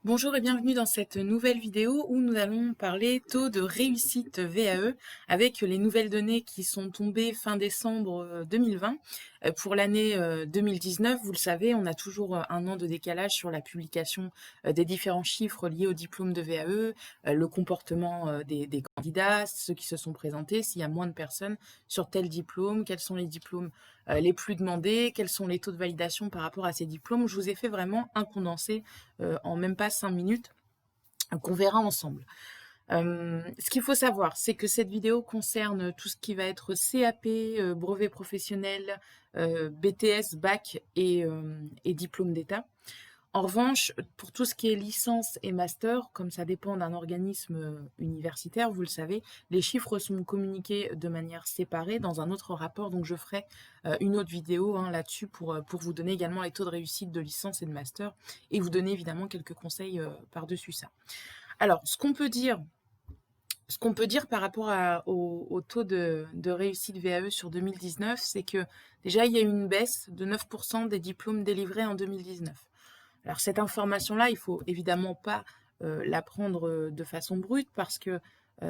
Bonjour et bienvenue dans cette nouvelle vidéo où nous allons parler taux de réussite VAE avec les nouvelles données qui sont tombées fin décembre 2020. Pour l'année 2019, vous le savez, on a toujours un an de décalage sur la publication des différents chiffres liés au diplôme de VAE, le comportement des candidats, ceux qui se sont présentés, s'il y a moins de personnes sur tel diplôme, quels sont les diplômes les plus demandés, quels sont les taux de validation par rapport à ces diplômes. Je vous ai fait vraiment un condensé en même pas 5 minutes qu'on verra ensemble. Ce qu'il faut savoir, c'est que cette vidéo concerne tout ce qui va être CAP, brevet professionnel, BTS, bac et diplôme d'État. En revanche, pour tout ce qui est licence et master, comme ça dépend d'un organisme universitaire, vous le savez, les chiffres sont communiqués de manière séparée dans un autre rapport, donc je ferai une autre vidéo là-dessus pour vous donner également les taux de réussite de licence et de master, et vous donner évidemment quelques conseils par-dessus ça. Alors, ce qu'on peut dire par rapport au taux de réussite VAE sur 2019, c'est que déjà, il y a eu une baisse de 9% des diplômes délivrés en 2019. Alors cette information-là, il faut évidemment pas la prendre de façon brute parce que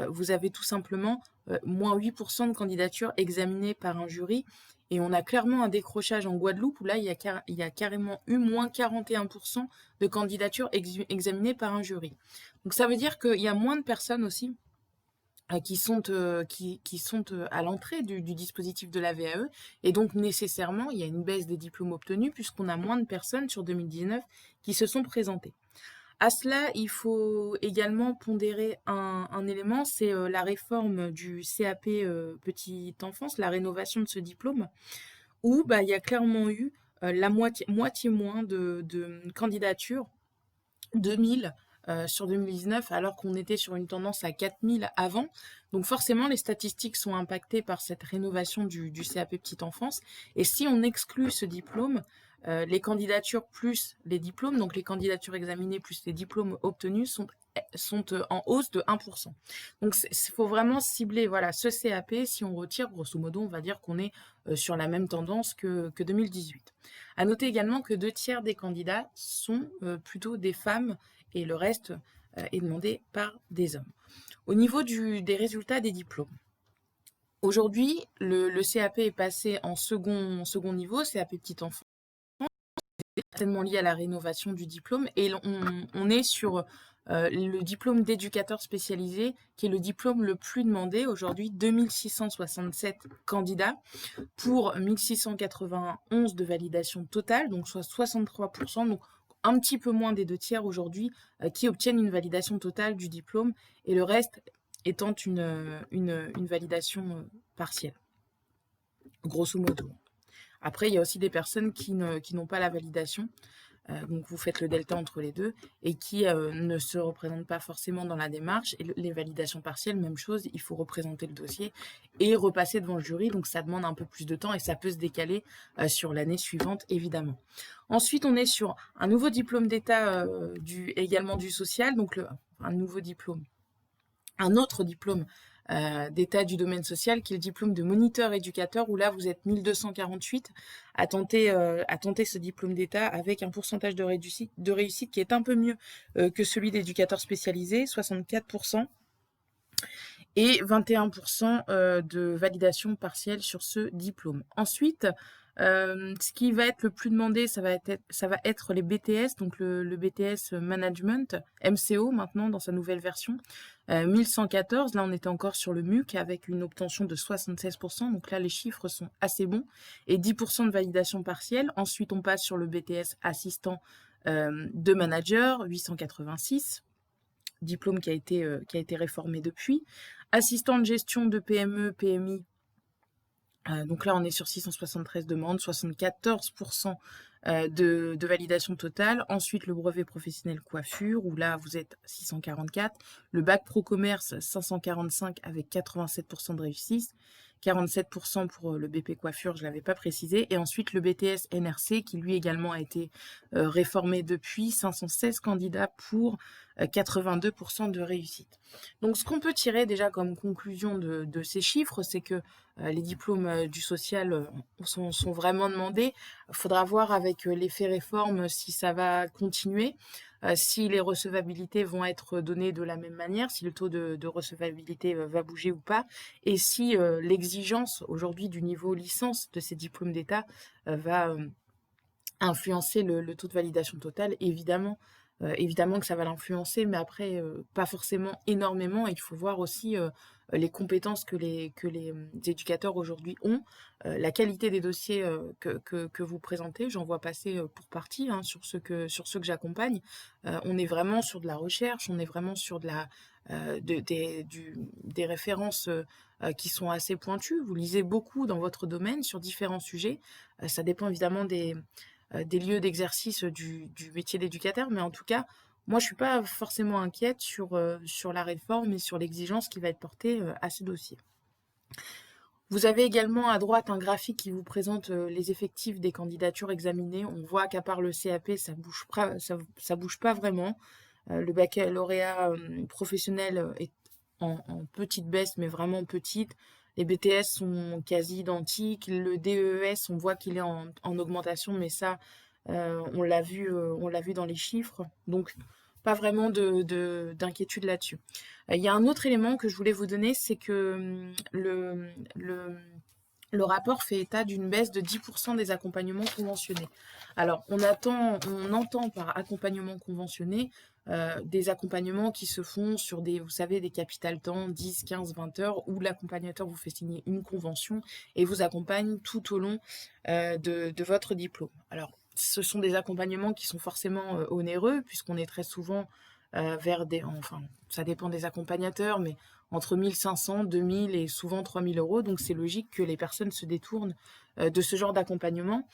vous avez tout simplement moins 8% de candidatures examinées par un jury et on a clairement un décrochage en Guadeloupe où là, il y a carrément eu moins 41% de candidatures examinées par un jury. Donc ça veut dire qu'il y a moins de personnes aussi qui sont à l'entrée du dispositif de la VAE. Et donc, nécessairement, il y a une baisse des diplômes obtenus puisqu'on a moins de personnes sur 2019 qui se sont présentées. À cela, il faut également pondérer un élément, c'est la réforme du CAP petite enfance, la rénovation de ce diplôme, où il y a clairement eu la moitié moins de candidatures, 2000 sur 2019, alors qu'on était sur une tendance à 4000 avant. Donc forcément, les statistiques sont impactées par cette rénovation du CAP petite enfance. Et si on exclut ce diplôme, les candidatures plus les diplômes, donc les candidatures examinées plus les diplômes obtenus, sont en hausse de 1%. Donc il faut vraiment cibler voilà, ce CAP. Si on retire, grosso modo, on va dire qu'on est sur la même tendance que 2018. À noter également que 2 tiers des candidats sont plutôt des femmes et le reste est demandé par des hommes. Au niveau des résultats des diplômes, aujourd'hui, le CAP est passé en second niveau, CAP petit enfant, certainement lié à la rénovation du diplôme, et on est sur le diplôme d'éducateur spécialisé, qui est le diplôme le plus demandé. Aujourd'hui, 2667 candidats pour 1691 de validation totale, donc soit 63%, donc un petit peu moins des 2 tiers aujourd'hui, qui obtiennent une validation totale du diplôme, et le reste étant une validation partielle, grosso modo. Après, il y a aussi des personnes qui n'ont pas la validation, donc vous faites le delta entre les deux, et qui ne se représentent pas forcément dans la démarche. Et les validations partielles, même chose, il faut représenter le dossier et repasser devant le jury, donc ça demande un peu plus de temps et ça peut se décaler sur l'année suivante, évidemment. Ensuite, on est sur un nouveau diplôme d'État également du social, donc un nouveau diplôme, un autre diplôme d'État du domaine social, qui est le diplôme de moniteur éducateur, où là, vous êtes 1248 à tenter ce diplôme d'État avec un pourcentage de réussite qui est un peu mieux que celui d'éducateur spécialisé, 64%, et 21% de validation partielle sur ce diplôme. Ensuite, ce qui va être le plus demandé, ça va être les BTS, donc le BTS Management, MCO maintenant dans sa nouvelle version, 1114. Là, on était encore sur le MUC avec une obtention de 76%, donc là, les chiffres sont assez bons, et 10% de validation partielle. Ensuite, on passe sur le BTS Assistant de Manager, 886, diplôme qui a été réformé depuis. Assistant de gestion de PME, PMI, donc là, on est sur 673 demandes, 74% de validation totale. Ensuite, le brevet professionnel coiffure, où là, vous êtes 644. Le bac pro commerce, 545 avec 87% de réussite. 47% pour le BP coiffure, je ne l'avais pas précisé. Et ensuite, le BTS NRC, qui lui également a été réformé depuis, 516 candidats pour 82% de réussite. Donc, ce qu'on peut tirer déjà comme conclusion de ces chiffres, c'est que les diplômes du social sont vraiment demandés. Il faudra voir avec l'effet réforme si ça va continuer. si les recevabilités vont être données de la même manière, si le taux de recevabilité va bouger ou pas, et si l'exigence aujourd'hui du niveau licence de ces diplômes d'État va influencer le taux de validation total. Évidemment, évidemment que ça va l'influencer, mais après, pas forcément énormément. Il faut voir aussi les compétences que les éducateurs aujourd'hui ont, la qualité des dossiers que vous présentez. J'en vois passer pour partie hein, sur ceux que j'accompagne. On est vraiment sur de la recherche, on est vraiment sur des références qui sont assez pointues. Vous lisez beaucoup dans votre domaine sur différents sujets. Ça dépend évidemment des lieux d'exercice du métier d'éducateur, mais en tout cas, moi, je suis pas forcément inquiète sur la réforme et sur l'exigence qui va être portée à ce dossier. Vous avez également à droite un graphique qui vous présente les effectifs des candidatures examinées. On voit qu'à part le CAP, ça bouge pas vraiment. Le baccalauréat professionnel est en petite baisse, mais vraiment petite. Les BTS sont quasi identiques. Le DES, on voit qu'il est en augmentation, mais ça, on l'a vu dans les chiffres. Donc, pas vraiment d'inquiétude là-dessus. Il y a un autre élément que je voulais vous donner, c'est que le rapport fait état d'une baisse de 10% des accompagnements conventionnés. Alors, on entend par accompagnement conventionné des accompagnements qui se font sur vous savez, des capital temps, 10, 15, 20 heures, où l'accompagnateur vous fait signer une convention et vous accompagne tout au long de votre diplôme. Alors, ce sont des accompagnements qui sont forcément onéreux, puisqu'on est très souvent enfin, ça dépend des accompagnateurs, mais entre 1500, 2000 et souvent 3000 euros. Donc, c'est logique que les personnes se détournent de ce genre d'accompagnement,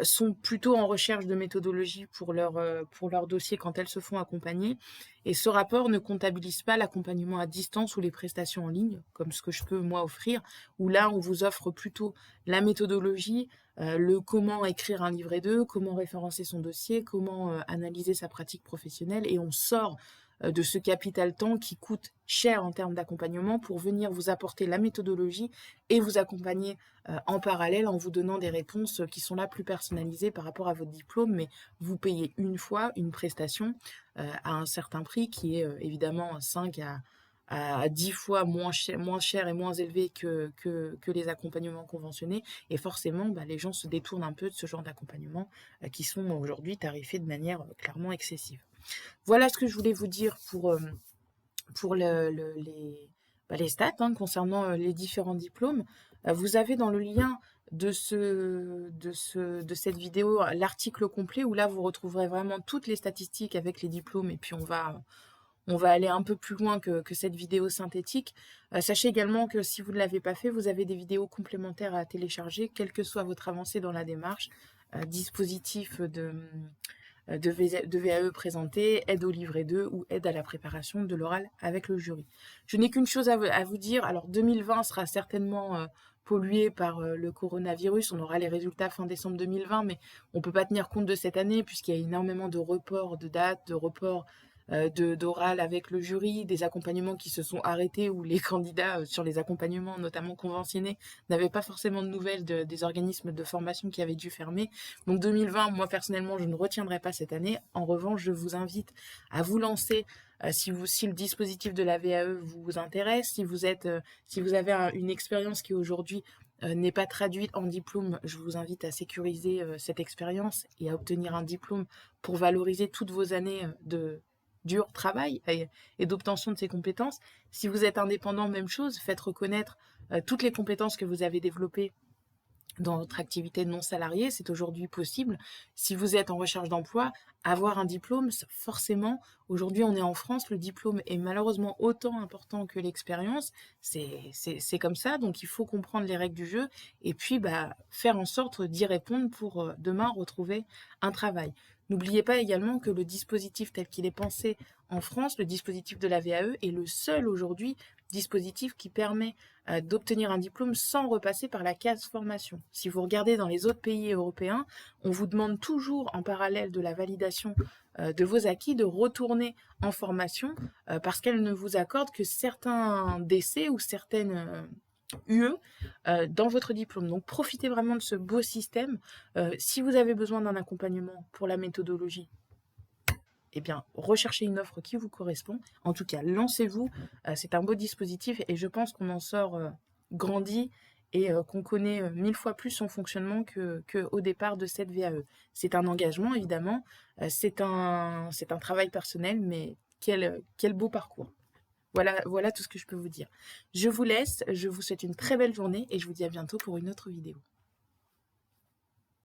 sont plutôt en recherche de méthodologie pour leur dossier quand elles se font accompagner. Et ce rapport ne comptabilise pas l'accompagnement à distance ou les prestations en ligne, comme ce que je peux moi offrir, où là, on vous offre plutôt la méthodologie, le comment écrire un livret 2, comment référencer son dossier, comment analyser sa pratique professionnelle, et on sort de ce capital temps qui coûte cher en termes d'accompagnement pour venir vous apporter la méthodologie et vous accompagner en parallèle en vous donnant des réponses qui sont là plus personnalisées par rapport à votre diplôme, mais vous payez une fois une prestation à un certain prix qui est évidemment 5 à 10 fois moins cher et moins élevé que les accompagnements conventionnés. Et forcément, les gens se détournent un peu de ce genre d'accompagnement qui sont aujourd'hui tarifés de manière clairement excessive. Voilà ce que je voulais vous dire pour les stats hein, concernant les différents diplômes. Vous avez dans le lien de cette vidéo l'article complet où là vous retrouverez vraiment toutes les statistiques avec les diplômes, et puis on va aller un peu plus loin que cette vidéo synthétique. Sachez également que si vous ne l'avez pas fait, vous avez des vidéos complémentaires à télécharger, quelle que soit votre avancée dans la démarche, dispositif de VAE présenté, aide au livret 2 ou aide à la préparation de l'oral avec le jury. Je n'ai qu'une chose à vous dire. Alors 2020 sera certainement pollué par le coronavirus. On aura les résultats fin décembre 2020, mais on ne peut pas tenir compte de cette année puisqu'il y a énormément de reports de dates, de reports d'oral avec le jury, des accompagnements qui se sont arrêtés où les candidats sur les accompagnements, notamment conventionnés, n'avaient pas forcément de nouvelles des organismes de formation qui avaient dû fermer. Donc 2020, moi personnellement, je ne retiendrai pas cette année. En revanche, je vous invite à vous lancer si le dispositif de la VAE vous intéresse, si vous avez une expérience qui aujourd'hui n'est pas traduite en diplôme, je vous invite à sécuriser cette expérience et à obtenir un diplôme pour valoriser toutes vos années de dur travail et d'obtention de ces compétences. Si vous êtes indépendant, même chose, faites reconnaître toutes les compétences que vous avez développées dans votre activité non salariée, c'est aujourd'hui possible. Si vous êtes en recherche d'emploi, avoir un diplôme, forcément, aujourd'hui on est en France, le diplôme est malheureusement autant important que l'expérience, c'est comme ça, donc il faut comprendre les règles du jeu et puis faire en sorte d'y répondre pour demain retrouver un travail. N'oubliez pas également que le dispositif tel qu'il est pensé en France, le dispositif de la VAE, est le seul aujourd'hui dispositif qui permet d'obtenir un diplôme sans repasser par la case formation. Si vous regardez dans les autres pays européens, on vous demande toujours en parallèle de la validation de vos acquis de retourner en formation parce qu'elle ne vous accorde que certains décès ou certaines UE dans votre diplôme. Donc profitez vraiment de ce beau système. Si vous avez besoin d'un accompagnement pour la méthodologie, eh bien, recherchez une offre qui vous correspond. En tout cas, lancez-vous. C'est un beau dispositif et je pense qu'on en sort grandi et qu'on connaît 1000 fois plus son fonctionnement que au départ de cette VAE. C'est un engagement, évidemment. C'est un travail personnel, mais quel beau parcours. Voilà tout ce que je peux vous dire. Je vous laisse, je vous souhaite une très belle journée et je vous dis à bientôt pour une autre vidéo.